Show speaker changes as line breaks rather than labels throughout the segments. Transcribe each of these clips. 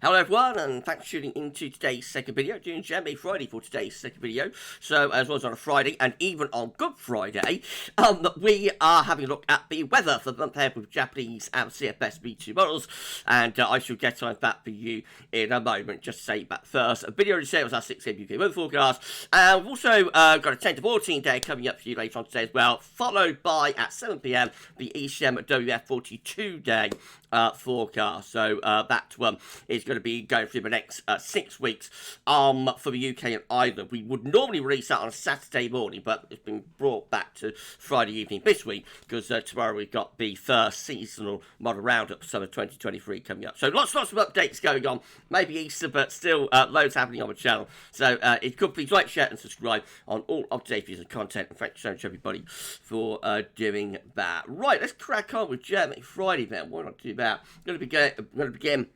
Hello everyone, and thanks for tuning into today's second video, doing JMA Friday for today's second video. So, as well as on a Friday, and even on Good Friday, we are having a look at the weather for the month ahead with Japanese and CFS V2 models, and I shall get on that for you in a moment. Just to say that first, a video to say it was our 6 AM UK weather forecast, and we've also got a 10 to 14 day coming up for you later on today as well, followed by, at 7 PM, the ECM WF 42 day forecast. So that one is going to be going through the next 6 weeks for the UK and Ireland. We would normally release that on a Saturday morning, but it's been brought back to Friday evening this week because tomorrow we've got the first seasonal model roundup for summer 2023 coming up. So lots of updates going on. Maybe Easter, but still loads happening on the channel. So if you could please like, share and subscribe on all of today's videos and content. And thank you so much everybody for doing that. Right, let's crack on with JMA Friday then. Why not do that? I'm going to begin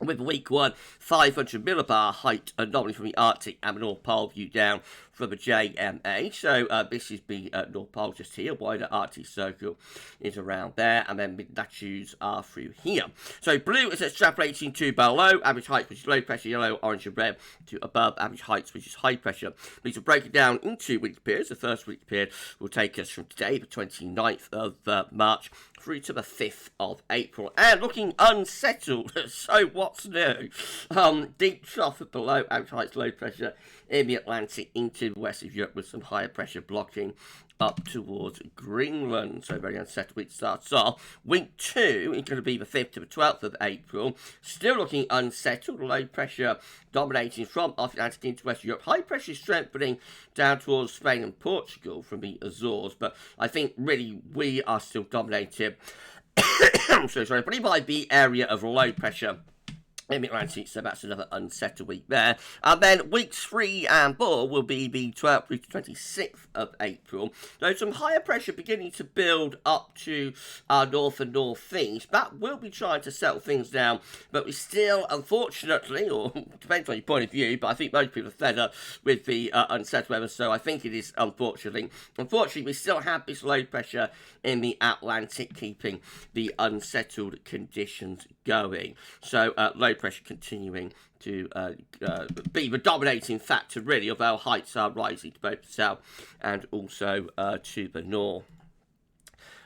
with week 1, 500 millibar height anomaly from the Arctic and the North Pole view down from the JMA. So this is the North Pole just here, wider Arctic circle is around there, and then mid-latitudes are through here. So blue is extrapolating to below average heights, which is low pressure, yellow, orange and red, to above average heights, which is high pressure. These will break it down into weekly periods. The first weekly period will take us from today, the 29th of March, through to the 5th of April. And looking unsettled, so what's new? Deep trough at below average heights, low pressure in the Atlantic into the west of Europe with some higher pressure blocking up towards Greenland. So very unsettled week starts off. Week 2 is going to be the 5th to the 12th of April. Still looking unsettled. Low pressure dominating from off Atlantic into West Europe. High pressure strengthening down towards Spain and Portugal from the Azores. But I think really we are still dominated. I'm so sorry, but by the area of low pressure in the Atlantic, so that's another unsettled week there. And then weeks 3 and 4 will be the 12th through to 26th of April. Though some higher pressure beginning to build up to our north and northeast, that will be trying to settle things down. But we still, unfortunately, or depends on your point of view, but I think most people are fed up with the unsettled weather, so I think it is unfortunately. Unfortunately, we still have this low pressure in the Atlantic, keeping the unsettled conditions going. So low pressure continuing to be the dominating factor really, although heights are rising to both the south and also to the north.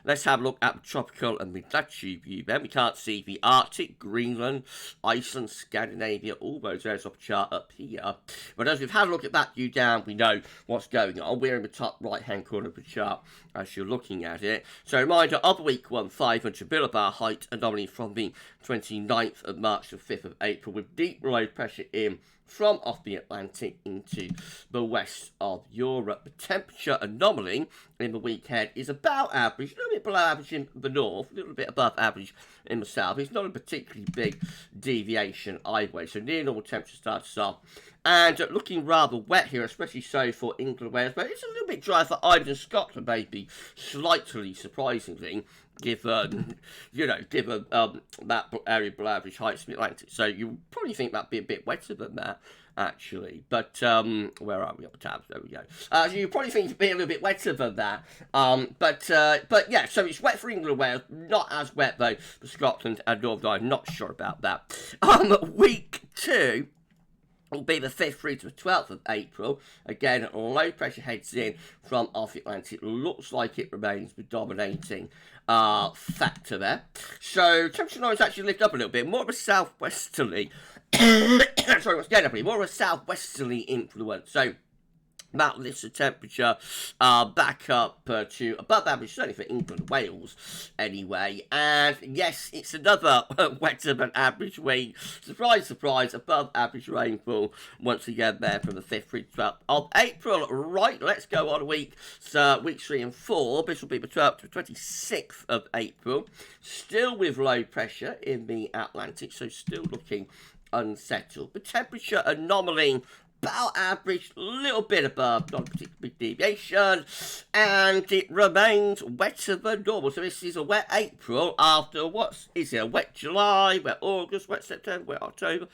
Let's have a look at the tropical and mid-latitude view then. We can't see the Arctic, Greenland, Iceland, Scandinavia, all those areas off the chart up here. But as we've had a look at that view down, we know what's going on. We're in the top right-hand corner of the chart as you're looking at it. So a reminder of week 1, 500 millibar height anomaly from the 29th of March to 5th of April with deep low pressure in from off the Atlantic into the west of Europe. The temperature anomaly in the week ahead is about average, a little bit below average in the north, a little bit above average in the south. It's not a particularly big deviation either way, so near normal temperature starts off. And looking rather wet here, especially so for England and Wales, but it's a little bit dry for Ireland and Scotland, maybe slightly surprisingly, given that area below average heights in the Atlantic. So you probably think that'd be a bit wetter than that, actually. But where are we? Up the tabs. There we go. So you probably think it'd be a little bit wetter than that. But yeah. So it's wet for England and Wales. Not as wet though for Scotland and Northern Ireland. Not sure about that. Week 2 will be the 5th through to the 12th of April. Again, low pressure heads in from off the Atlantic. Looks like it remains the dominating factor there. So temperature noise actually lift up a little bit. More of a southwesterly, sorry, what's getting up? More of a southwesterly influence. So that lifts the temperature back up to above average, certainly for England and Wales anyway. And yes, it's another wetter than average week. Surprise, surprise, above average rainfall once again there from the 5th through to 12th of April. Right, let's go on weeks 3 and 4. This will be the 12th to 26th of April. Still with low pressure in the Atlantic, so still looking unsettled. The temperature anomaly about average, a little bit above, not a particularly big deviation, and it remains wetter than normal. So this is a wet April after what is it? A wet July, wet August, wet September, wet October.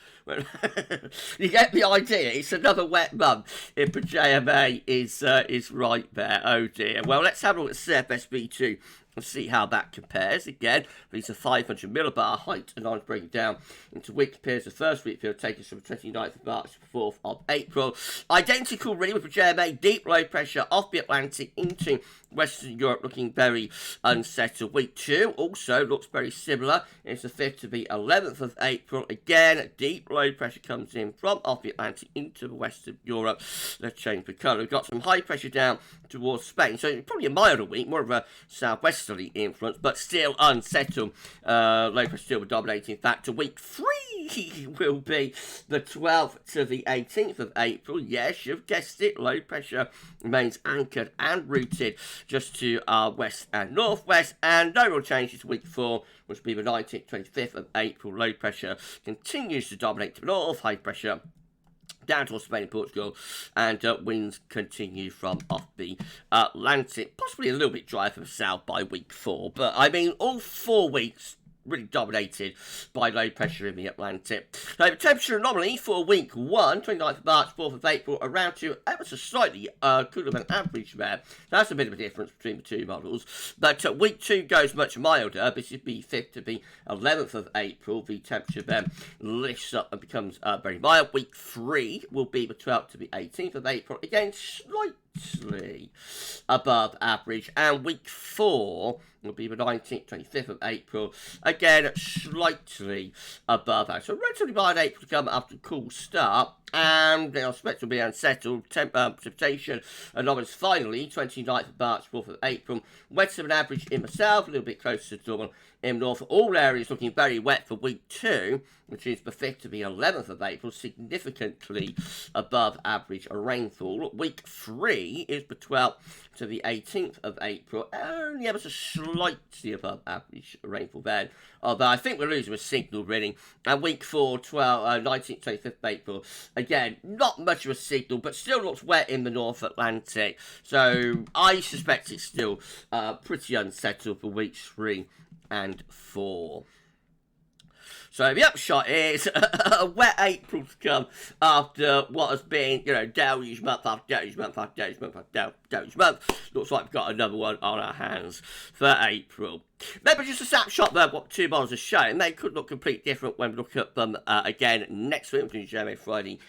You get the idea. It's another wet month if the JMA is right there. Oh dear. Well, let's have a look at CFS V2 Let's see how that compares. Again, these are 500 millibar height, and I'm breaking down into week pairs. The first week period taking us from the 29th of March to the 4th of April. Identical, really, with the JMA. Deep low pressure off the Atlantic into Western Europe, looking very unsettled. Week 2 also looks very similar. It's the 5th to the 11th of April. Again, deep low pressure comes in from off the Atlantic into Western Europe. Let's change the colour. We've got some high pressure down towards Spain, so probably a milder week, more of a southwesterly influence, but still unsettled. Low pressure still dominating factor. Week 3 will be the 12th to the 18th of April. Yes, you've guessed it. Low pressure remains anchored and rooted just to our west and northwest, and no real changes to week 4, which will be the 19th, 25th of April. Low pressure continues to dominate to the north. High pressure down towards Spain and Portugal, and winds continue from off the Atlantic. Possibly a little bit dry from the south by week 4, but I mean, all 4 weeks really dominated by low pressure in the Atlantic. So the temperature anomaly for week 1, 29th of March, 4th of April, around to ever so slightly cooler than average there. That's a bit of a difference between the two models. But week 2 goes much milder. This is the 5th to the 11th of April. The temperature then lifts up and becomes very mild. Week 3 will be the 12th to the 18th of April. Again, slightly above average. And week 4 will be the 19th, 25th of April. Again, slightly above that. So relatively mild April to come after a cool start. And they are expected to be unsettled. Precipitation anomalies finally, 29th of March, 4th of April. Wetter than average in the south, a little bit closer to normal in the north. All areas looking very wet for week 2, which is the 5th to the 11th of April, significantly above average rainfall. Week 3 is the 12th to the 18th of April, only ever so slightly above average rainfall then. Although I think we're losing a signal reading. And week 4, 19th, 25th of April, again, not much of a signal, but still looks wet in the North Atlantic. So I suspect it's still pretty unsettled for weeks 3 and 4. So the upshot is a wet April to come after what has been, deluge month after deluge month after deluge month after deluge month. Looks like we've got another one on our hands for April. Maybe just a snapshot there of what two models are showing. They could look completely different when we look at them again next week, including JMA Friday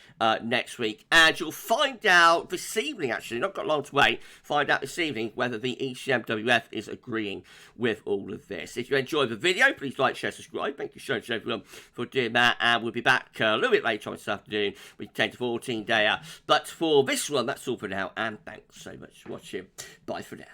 next week. And you'll find out this evening, actually, not got long to wait, find out this evening whether the ECMWF is agreeing with all of this. If you enjoyed the video, please like, share, subscribe. Thank you so much, everyone, for doing that. And we'll be back a little bit later on this afternoon with 10 to 14 day. But for this one, that's all for now. And thanks so much for watching. Bye for now.